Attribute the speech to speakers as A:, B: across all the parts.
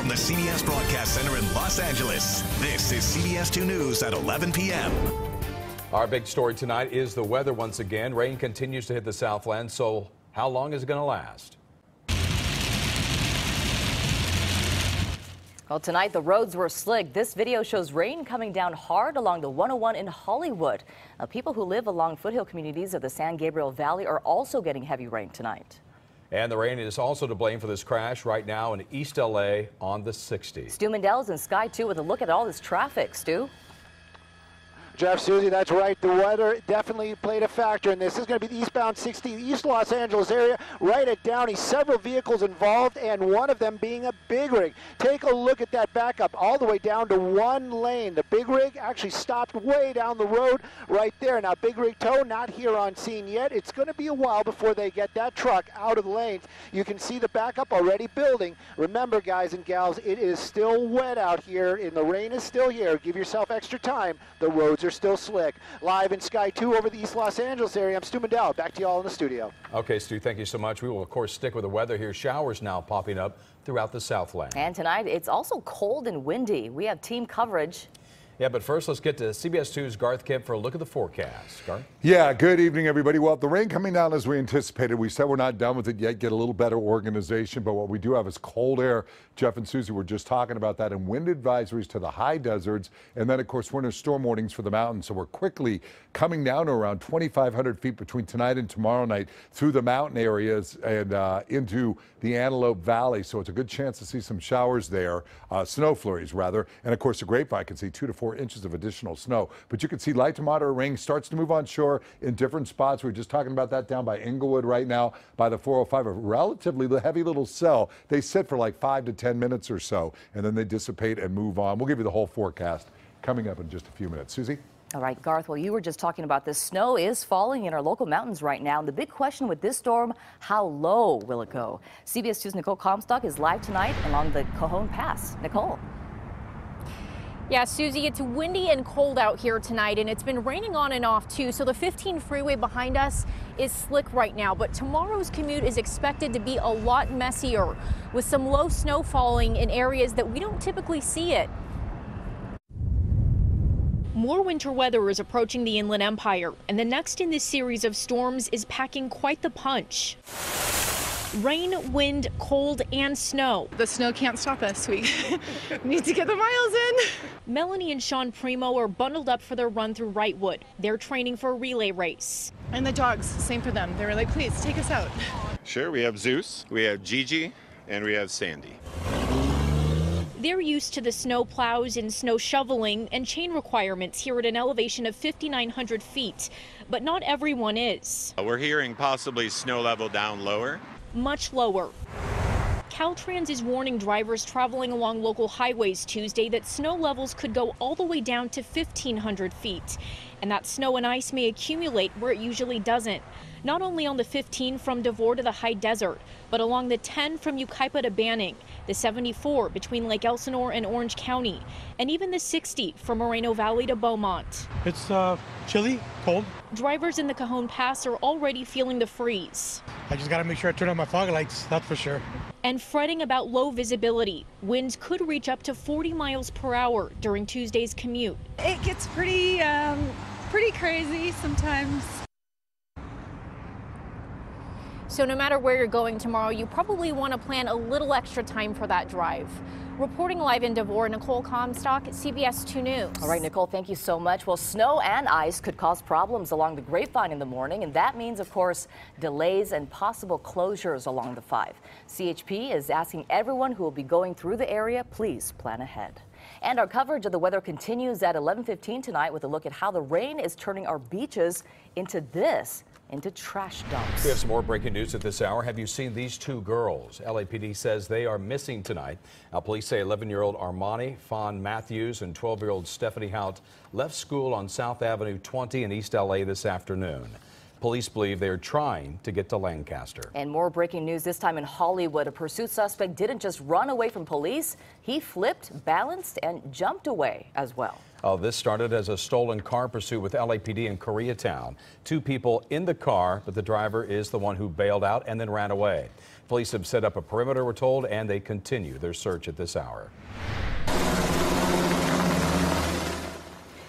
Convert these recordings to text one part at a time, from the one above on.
A: from the CBS Broadcast Center in Los Angeles, this is CBS 2 News at 11 p.m.
B: Our big story tonight is the weather once again. Rain continues to hit the Southland, so how long is it going to last?
C: Well, tonight the roads were slick. This video shows rain coming down hard along the 101 in Hollywood. Now, people who live along foothill communities of the San Gabriel Valley are also getting heavy rain tonight.
B: And the rain is also to blame for this crash right now in East LA on the 60.
C: Stu Mendel's in Sky 2 with a look at all this traffic. Stu?
D: Jeff, Susie, that's right. The weather definitely played a factor in this. This is going to be the eastbound 60 East Los Angeles area, right at Downey. Several vehicles involved, and one of them being a big rig. Take a look at that backup all the way down to one lane. The big rig actually stopped way down the road right there. Now, Big Rig Tow not here on scene yet. It's going to be a while before they get that truck out of the lanes. You can see the backup already building. Remember, guys and gals, it is still wet out here, and the rain is still here. Give yourself extra time. The roads are still slick. Live in Sky 2 over the East Los Angeles area, I'm Stu Mendel. Back to you all in the studio.
B: Okay, Stu, thank you so much. We will, of course, stick with the weather here. Showers now popping up throughout the Southland.
C: And tonight, it's also cold and windy. We have team coverage.
B: Yeah, but first, let's get to CBS 2's Garth Kemp for a look at the forecast. Garth?
E: Yeah, good evening, everybody. Well, the rain coming down as we anticipated. We said we're not done with it yet, get a little better organization, but what we do have is cold air. Jeff and Susie were just talking about that, and wind advisories to the high deserts, and then, of course, winter storm warnings for the mountains. So we're quickly coming down to around 2,500 feet between tonight and tomorrow night through the mountain areas and into the Antelope Valley. So it's a good chance to see some showers there, snow flurries, rather. And, of course, the Grapevine can see 2 to 4 inches of additional snow. But you can see light to moderate rain starts to move on shore in different spots. We're just talking about that down by Inglewood right now by the 405, a relatively heavy little cell. They sit for like 5 to 10 minutes or so, and then they dissipate and move on. We'll give you the whole forecast coming up in just a few minutes. Susie?
C: All right, Garth, well, you were just talking about this. Snow is falling in our local mountains right now. And the big question with this storm, how low will it go? CBS 2's Nicole Comstock is live tonight along the Cajon Pass. Nicole?
F: Yeah, Susie, it's windy and cold out here tonight, and it's been raining on and off, too. So the 15 freeway behind us is slick right now, but tomorrow's commute is expected to be a lot messier with some low snow falling in areas that we don't typically see it. More winter weather is approaching the Inland Empire, and the next in this series of storms is packing quite the punch. Rain, wind, cold, and snow.
G: The snow can't stop us. We need to get the miles in.
F: Melanie and Sean Primo are bundled up for their run through Wrightwood. They're training for a relay race.
G: And the dogs, same for them. They were like, please take us out.
H: Sure, we have Zeus, we have Gigi, and we have Sandy.
F: They're used to the snow plows and snow shoveling and chain requirements here at an elevation of 5,900 feet, but not everyone is.
H: We're hearing possibly snow level down lower.
F: Much lower. Caltrans is warning drivers traveling along local highways Tuesday that snow levels could go all the way down to 1,500 feet. And that snow and ice may accumulate where it usually doesn't. Not only on the 15 from Devore to the high desert, but along the 10 from Yucaipa to Banning, the 74 between Lake Elsinore and Orange County, and even the 60 from Moreno Valley to Beaumont.
I: It's chilly, cold.
F: Drivers in the Cajon Pass are already feeling the freeze.
I: I just got to make sure I turn on my fog lights, that's for sure.
F: And fretting about low visibility. Winds could reach up to 40 miles per hour during Tuesday's commute.
J: It gets pretty crazy sometimes.
F: So no matter where you're going tomorrow, you probably want to plan a little extra time for that drive. Reporting live in Devore, Nicole Comstock, CBS 2 News.
C: All right, Nicole, thank you so much. Well, snow and ice could cause problems along the Grapevine in the morning, and that means, of course, delays and possible closures along the 5. CHP is asking everyone who will be going through the area, please plan ahead. And our coverage of the weather continues at 11:15 tonight with a look at how the rain is turning our beaches into trash dumps.
B: We have some more breaking news at this hour. Have you seen these 2 girls? LAPD says they are missing tonight. Now, police say 11-year-old Armani Fawn Matthews and 12-year-old Stephanie Hout left school on South Avenue 20 in East LA this afternoon. Police believe they are trying to get to Lancaster.
C: And more breaking news this time in Hollywood. A pursuit suspect didn't just run away from police. He flipped, balanced, and jumped away as well.
B: Oh, this started as a stolen car pursuit with LAPD in Koreatown. 2 people in the car, but the driver is the one who bailed out and then ran away. Police have set up a perimeter, we're told, and they continue their search at this hour.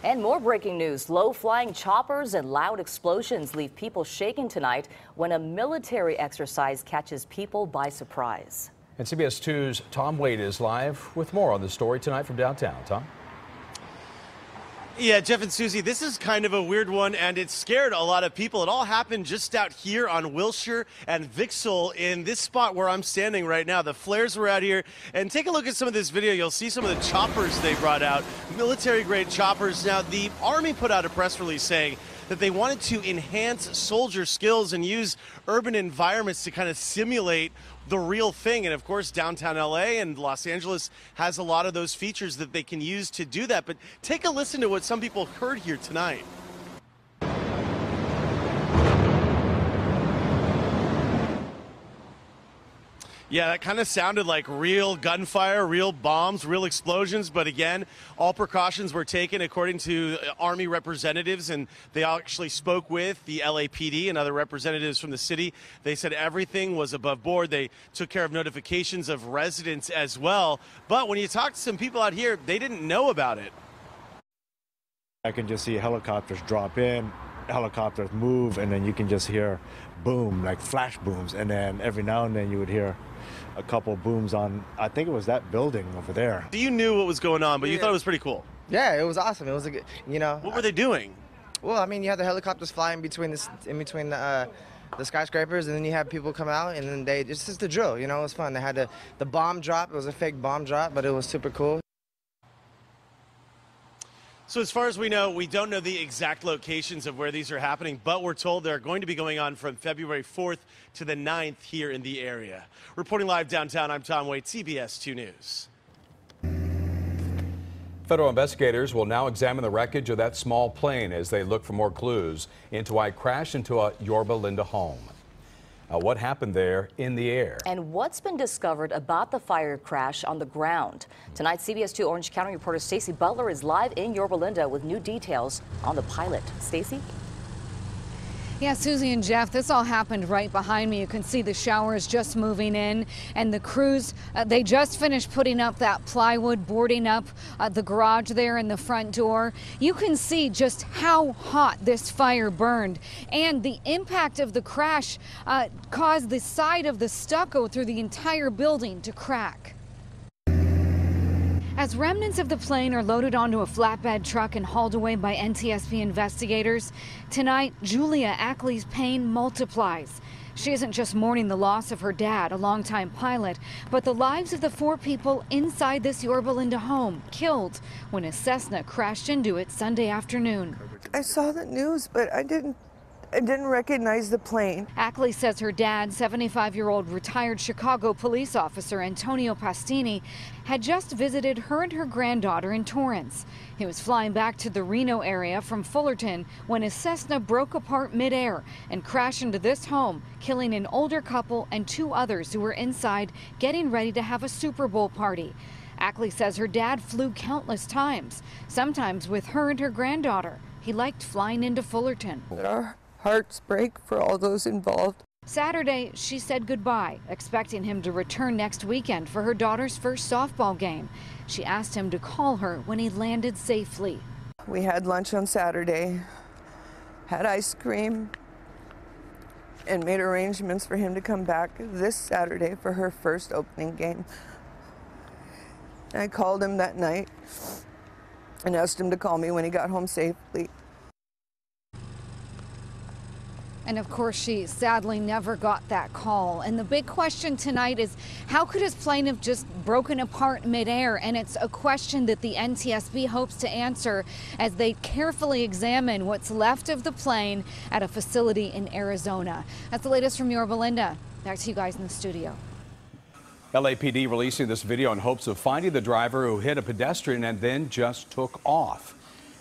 C: And more breaking news. Low-flying choppers and loud explosions leave people shaken tonight when a military exercise catches people by surprise.
B: And CBS 2's Tom Wade is live with more on the story tonight from downtown. Tom?
K: Yeah, Jeff and Susie, this is kind of a weird one, and it scared a lot of people. It all happened just out here on Wilshire and Vixel in this spot where I'm standing right now. The flares were out here, and take a look at some of this video. You'll see some of the choppers they brought out, military-grade choppers. Now, the Army put out a press release saying that they wanted to enhance soldier skills and use urban environments to kind of simulate the real thing. And of course, downtown LA and Los Angeles has a lot of those features that they can use to do that. But take a listen to what some people heard here tonight. Yeah, that kind of sounded like real gunfire, real bombs, real explosions. But again, all precautions were taken according to Army representatives, and they actually spoke with the LAPD and other representatives from the city. They said everything was above board. They took care of notifications of residents as well. But when you talk to some people out here, they didn't know about it.
L: I can just see helicopters drop in, helicopters move, and then you can just hear boom, like flash booms. And then every now and then you would hear a couple booms on, I think it was that building over there.
K: You knew what was going on, but you thought it was pretty cool.
M: Yeah, it was awesome. It was a good, you know.
K: What were they doing?
M: Well, I mean, you had the helicopters flying between the skyscrapers, and then you have people come out, and then it's just the drill, you know. It was fun. They had the bomb drop. It was a fake bomb drop, but it was super cool.
K: So as far as we know, we don't know the exact locations of where these are happening, but we're told they're going to be going on from February 4th to the 9th here in the area. Reporting live downtown, I'm Tom Wade, CBS 2 News.
B: Federal investigators will now examine the wreckage of that small plane as they look for more clues into why it crashed into a Yorba Linda home. What happened there in the air?
C: And what's been discovered about the fire crash on the ground? Tonight, CBS 2 Orange County reporter Stacy Butler is live in Yorba Linda with new details on the pilot. Stacy?
N: Yeah, Susie and Jeff, this all happened right behind me. You can see the showers just moving in, and the crews, they just finished putting up that plywood, boarding up the garage there in the front door. You can see just how hot this fire burned, and the impact of the crash caused the side of the stucco through the entire building to crack. As remnants of the plane are loaded onto a flatbed truck and hauled away by NTSB investigators, tonight Julia Ackley's pain multiplies. She isn't just mourning the loss of her dad, a longtime pilot, but the lives of the 4 people inside this Yorba Linda home killed when a Cessna crashed into it Sunday afternoon.
O: I saw the news, but I didn't recognize the plane.
N: Ackley says her dad, 75-year-old retired Chicago police officer Antonio Pastini, had just visited her and her granddaughter in Torrance. He was flying back to the Reno area from Fullerton when his Cessna broke apart midair and crashed into this home, killing an older couple and 2 others who were inside getting ready to have a Super Bowl party. Ackley says her dad flew countless times, sometimes with her and her granddaughter. He liked flying into Fullerton.
O: Our hearts break for all those involved.
N: Saturday, she said goodbye, expecting him to return next weekend for her daughter's first softball game. She asked him to call her when he landed safely.
O: We had lunch on Saturday, had ice cream, and made arrangements for him to come back this Saturday for her first opening game. I called him that night and asked him to call me when he got home safely.
N: And of course, she sadly never got that call. And the big question tonight is, how could his plane have just broken apart midair? And it's a question that the NTSB hopes to answer as they carefully examine what's left of the plane at a facility in Arizona. That's the latest from Yorba Linda. Back to you guys in the studio.
B: LAPD releasing this video in hopes of finding the driver who hit a pedestrian and then just took off.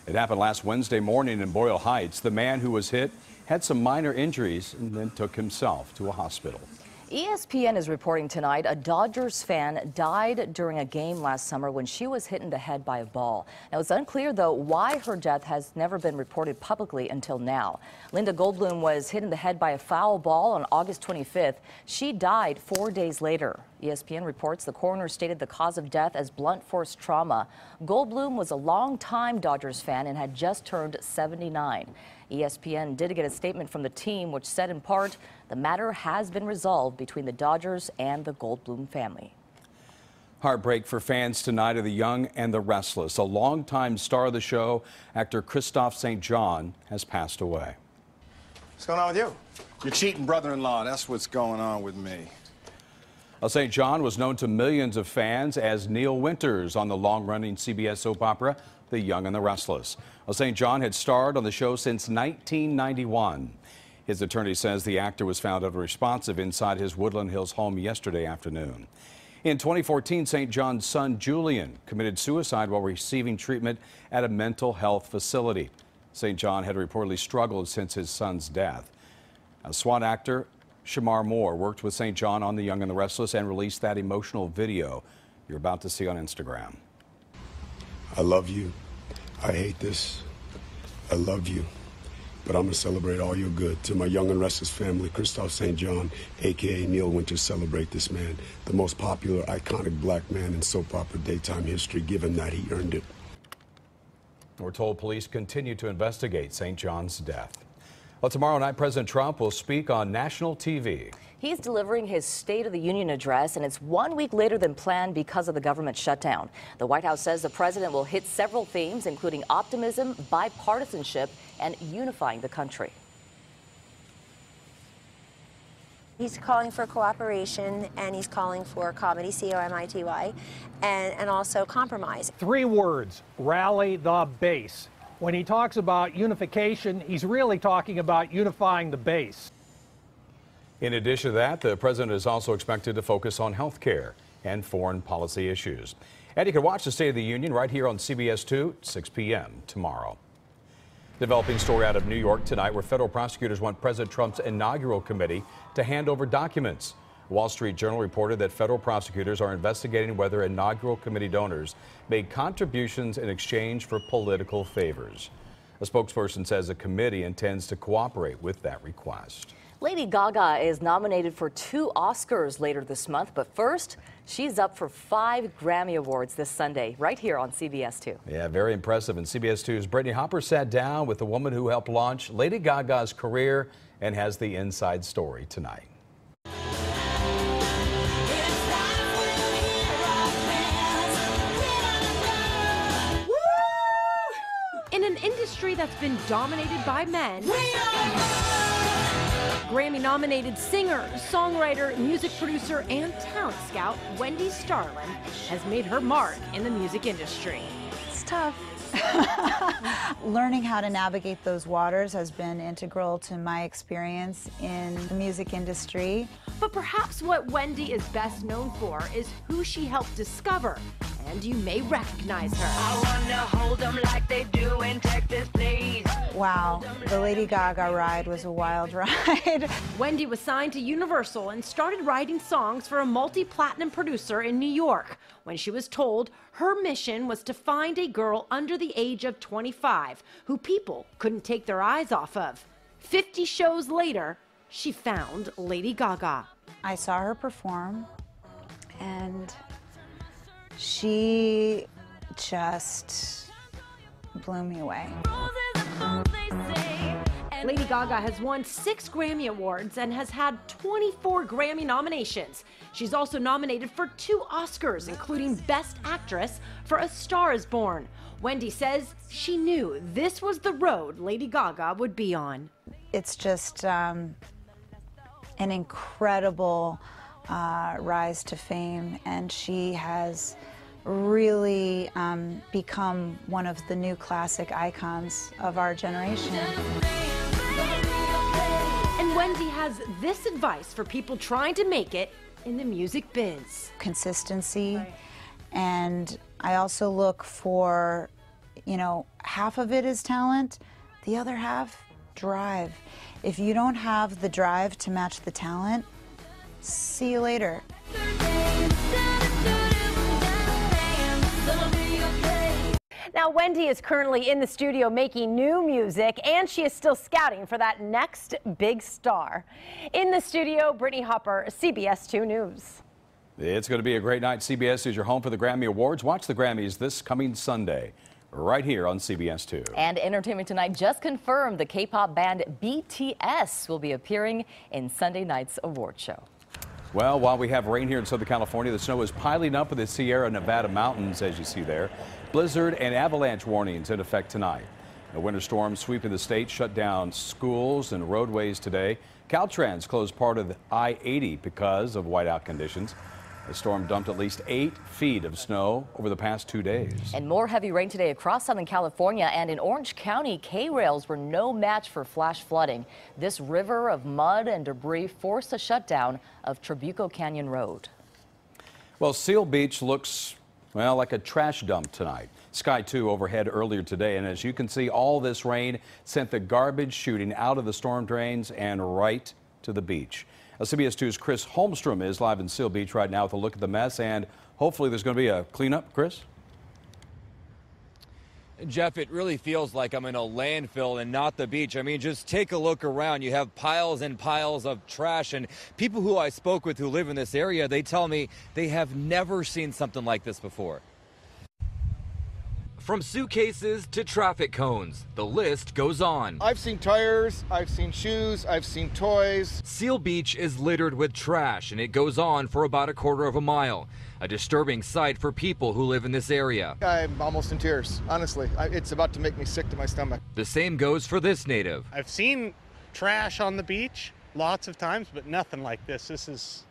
B: It happened last Wednesday morning in Boyle Heights. The man who was hit had some minor injuries and then took himself to a hospital.
C: ESPN is reporting tonight a Dodgers fan died during a game last summer when she was hit in the head by a ball. Now, it's unclear, though, why her death has never been reported publicly until now. Linda Goldblum was hit in the head by a foul ball on August 25th. She died 4 days later. ESPN reports the coroner stated the cause of death as blunt force trauma. Goldblum was a longtime Dodgers fan and had just turned 79. ESPN did get a statement from the team which said in part, the matter has been resolved between the Dodgers and the Goldblum family.
B: Heartbreak for fans tonight of The Young and the Restless. A longtime star of the show, actor Kristoff St. John, has passed away.
P: What's going on with you? Your cheating brother-in-law, that's what's going on with me.
B: St. John was known to millions of fans as Neil Winters on the long-running CBS soap opera, The Young and the Restless. St. John had starred on the show since 1991. His attorney says the actor was found unresponsive inside his Woodland Hills home yesterday afternoon. In 2014, St. John's son Julian committed suicide while receiving treatment at a mental health facility. St. John had reportedly struggled since his son's death. SWAT actor Shamar Moore worked with St. John on The Young and the Restless and released that emotional video you're about to see on Instagram.
Q: I love you. I hate this. I love you. But I'm going to celebrate all your good. To my Young and Restless family, Kristoff St. John, a.k.a. Neil Winters, celebrate this man, the most popular, iconic black man in soap opera daytime history, given that he earned it.
B: We're told police continue to investigate St. John's death. Well, tomorrow night, President Trump will speak on national TV.
C: He's delivering his State of the Union address, and it's 1 week later than planned because of the government shutdown. The White House says the president will hit several themes, including optimism, bipartisanship, and unifying the country.
R: He's calling for cooperation, and he's calling for comity, C-O-M-I-T-Y, and also compromise.
S: 3 words: rally the base. When he talks about unification, he's really talking about unifying the base.
B: In addition to that, the president is also expected to focus on health care and foreign policy issues. And you can watch the State of the Union right here on CBS 2, 6 p.m. tomorrow. Developing story out of New York tonight where federal prosecutors want President Trump's inaugural committee to hand over documents. Wall Street Journal reported that federal prosecutors are investigating whether inaugural committee donors made contributions in exchange for political favors. A spokesperson says the committee intends to cooperate with that request.
C: Lady Gaga is nominated for 2 Oscars later this month, but first, she's up for 5 Grammy Awards this Sunday, right here on CBS 2.
B: Yeah, very impressive. And CBS 2's Brittany Hopper sat down with the woman who helped launch Lady Gaga's career and has the inside story tonight.
T: In an industry that's been dominated by men, Grammy-nominated singer, songwriter, music producer, and talent scout Wendy Starland has made her mark in the music industry.
U: It's tough. Learning how to navigate those waters has been integral to my experience in the music industry.
T: But perhaps what Wendy is best known for is who she helped discover, and you may recognize her. I wanna hold them like they do in Texas, please.
U: Wow, the Lady Gaga ride was a wild ride.
T: Wendy was signed to Universal and started writing songs for a multi-platinum producer in New York when she was told her mission was to find a girl under the age of 25 who people couldn't take their eyes off of. 50 shows later, she found Lady Gaga.
U: I saw her perform, and she just blew me away.
T: Lady Gaga has won 6 Grammy Awards and has had 24 Grammy nominations. She's also nominated for 2 Oscars, including Best Actress for A Star is Born. Wendy says she knew this was the road Lady Gaga would be on.
U: It's just an incredible rise to fame, and she has really become one of the new classic icons of our generation.
T: And Wendy has this advice for people trying to make it in the music biz.
U: Consistency, and I also look for, half of it is talent, the other half drive. If you don't have the drive to match the talent, see you later.
T: Now, Wendy is currently in the studio making new music, and she is still scouting for that next big star. In the studio, Brittany Hopper, CBS 2 News.
B: It's going to be a great night. CBS is your home for the Grammy Awards. Watch the Grammys this coming Sunday, right here on CBS 2.
C: And Entertainment Tonight just confirmed the K-pop band BTS will be appearing in Sunday night's award show.
B: Well, while we have rain here in Southern California, the snow is piling up in the Sierra Nevada mountains, as you see there. Blizzard and avalanche warnings in effect tonight. A winter storm sweeping the state shut down schools and roadways today. Caltrans closed part of the I-80 because of whiteout conditions. The storm dumped at least 8 feet of snow over the past 2 days.
C: And more heavy rain today across Southern California, and in Orange County, K-rails were no match for flash flooding. This river of mud and debris forced a shutdown of Trabuco Canyon Road.
B: Well, Seal Beach looks, well, like a trash dump tonight. Sky 2 overhead earlier today, and as you can see, all this rain sent the garbage shooting out of the storm drains and right to the beach. CBS 2's Chris Holmstrom is live in Seal Beach right now with a look at the mess, and hopefully there's going to be a cleanup. Chris?
A: Jeff, it really feels like I'm in a landfill and not the beach. I mean, just take a look around. You have piles and piles of trash, and people who I spoke with who live in this area, they tell me they have never seen something like this before. From suitcases to traffic cones, the list goes on.
V: I've seen tires, I've seen shoes, I've seen toys.
A: Seal Beach is littered with trash, and it goes on for about a quarter of a mile. A disturbing sight for people who live in this area.
V: I'm almost in tears, honestly. It's about to make me sick to my stomach.
A: The same goes for this native.
W: I've seen trash on the beach lots of times, but nothing like this. This is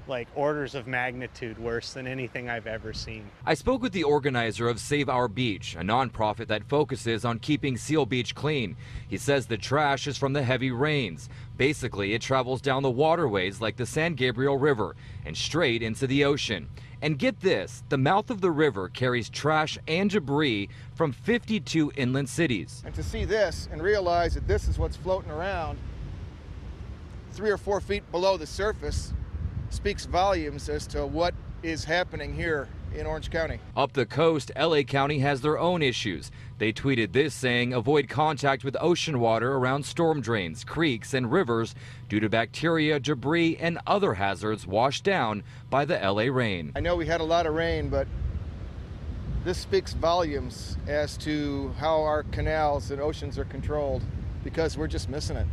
W: like orders of magnitude worse than anything I've ever seen.
A: I spoke with the organizer of Save Our Beach, a nonprofit that focuses on keeping Seal Beach clean. He says the trash is from the heavy rains. Basically, it travels down the waterways like the San Gabriel River and straight into the ocean. And get this, the mouth of the river carries trash and debris from 52 inland cities.
V: And to see this and realize that this is what's floating around 3 or 4 feet below the surface speaks volumes as to what is happening here in Orange County.
A: Up the coast, LA County has their own issues. They tweeted this saying, avoid contact with ocean water around storm drains, creeks, and rivers due to bacteria, debris, and other hazards washed down by the LA rain.
V: I know we had a lot of rain, but this speaks volumes as to how our canals and oceans are controlled, because we're just missing it.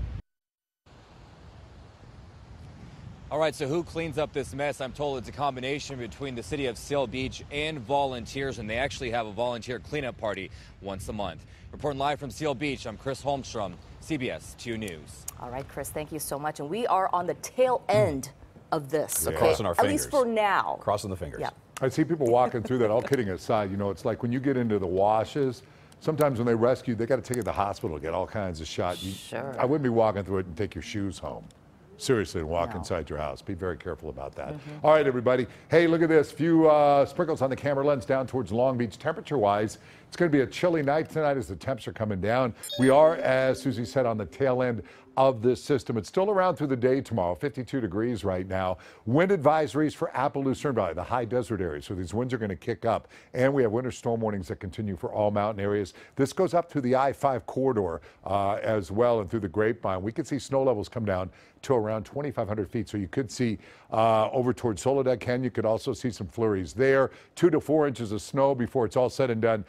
A: All right, so who cleans up this mess? I'm told it's a combination between the city of Seal Beach and volunteers, and they actually have a volunteer cleanup party once a month. Reporting live from Seal Beach, I'm Chris Holmstrom, CBS 2 News.
C: All right, Chris, thank you so much. And we are on the tail end of this.
B: Okay? Crossing our fingers.
C: At least for now.
B: Crossing the fingers.
C: Yeah.
E: I see people walking through that. All kidding aside, you know, it's like when you get into the washes, sometimes when they rescue, they got to take you to the hospital, get all kinds of shots.
C: Sure.
E: I wouldn't be walking through it and take your shoes home. Seriously, and walk inside your house. Be very careful about that. All right, everybody. Hey, look at this. Few sprinkles on the camera lens down towards Long Beach. Temperature-wise, it's going to be a chilly night tonight as the temps are coming down. We are, as Susie said, on the tail end of this system. It's still around through the day tomorrow, 52 degrees right now. Wind advisories for Appaloosa Valley, the high desert area. So these winds are going to kick up. And we have winter storm warnings that continue for all mountain areas. This goes up to the I-5 corridor as well and through the Grapevine. We could see snow levels come down to around 2,500 feet. So you could see over towards Soledad Canyon, you could also see some flurries there. 2 to 4 inches of snow before it's all said and done.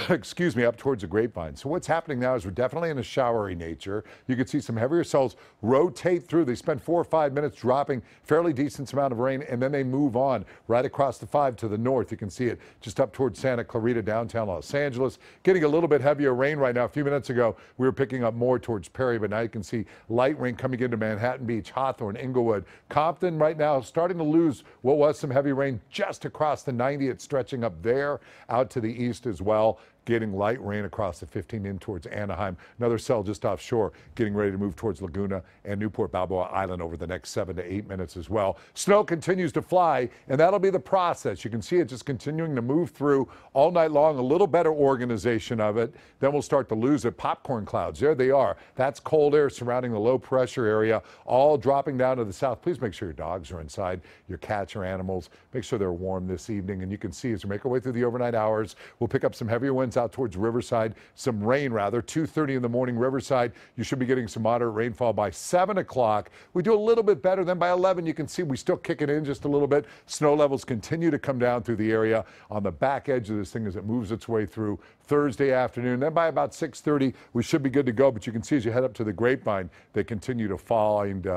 E: Excuse me, up towards the Grapevine. So what's happening now is we're definitely in a showery nature. You can see some heavier cells rotate through. They spend 4 or 5 minutes dropping fairly decent amount of rain, and then they move on right across the 5 to the north. You can see it just up towards Santa Clarita, downtown Los Angeles. Getting a little bit heavier rain right now. A few minutes ago, we were picking up more towards Perry, but now you can see light rain coming into Manhattan Beach, Hawthorne, Inglewood. Compton right now starting to lose what was some heavy rain just across the 90. It's stretching up there out to the east as well. getting light rain across the 15 in towards Anaheim. Another cell just offshore getting ready to move towards Laguna and Newport Balboa Island over the next 7 to 8 minutes as well. Snow continues to fly, and that'll be the process. You can see it just continuing to move through all night long. A little better organization of it. Then we'll start to lose it. Popcorn clouds, there they are. That's cold air surrounding the low pressure area, all dropping down to the south. Please make sure your dogs are inside, your cats or animals. Make sure they're warm this evening. And you can see as we make our way through the overnight hours, we'll pick up some heavier winds out towards Riverside, some rain rather. 2:30 in the morning, Riverside, you should be getting some moderate rainfall by 7 o'clock. We do a little bit better. Then by 11, you can see we still kick it in just a little bit. Snow levels continue to come down through the area on the back edge of this thing as it moves its way through Thursday afternoon. Then by about 6:30, we should be good to go. But you can see as you head up to the Grapevine, they continue to find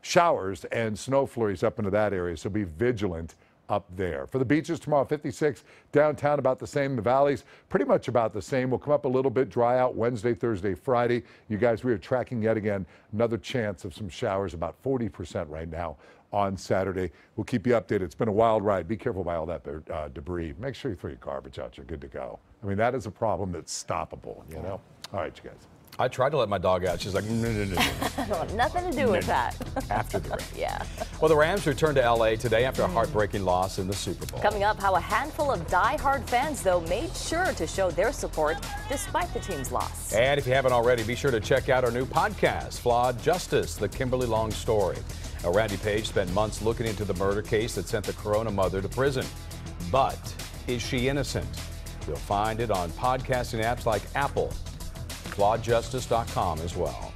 E: showers and snow flurries up into that area. So be vigilant up there. For the beaches tomorrow, 56. Downtown about the same. The valleys pretty much about the same. We'll come up a little bit, dry out Wednesday, Thursday, Friday. You guys, we are tracking yet again another chance of some showers, about 40% right now on Saturday. We'll keep you updated. It's been a wild ride. Be careful by all that debris. Make sure you throw your garbage out. You're good to go. I mean, that is a problem that's stoppable, you know? All right, you guys.
B: I tried to let my dog out. She's like, no.
C: I don't have nothing to do with that.
B: After the rain.
C: Yeah.
B: Well, the Rams return to L.A. today after a heartbreaking loss in the Super Bowl.
C: Coming up, how a handful of die-hard fans, though, made sure to show their support despite the team's loss.
B: And if you haven't already, be sure to check out our new podcast, Flawed Justice, the Kimberly Long story. Now, Randy Page spent months looking into the murder case that sent the Corona mother to prison. But is she innocent? You'll find it on podcasting apps like Apple, flawedjustice.com as well.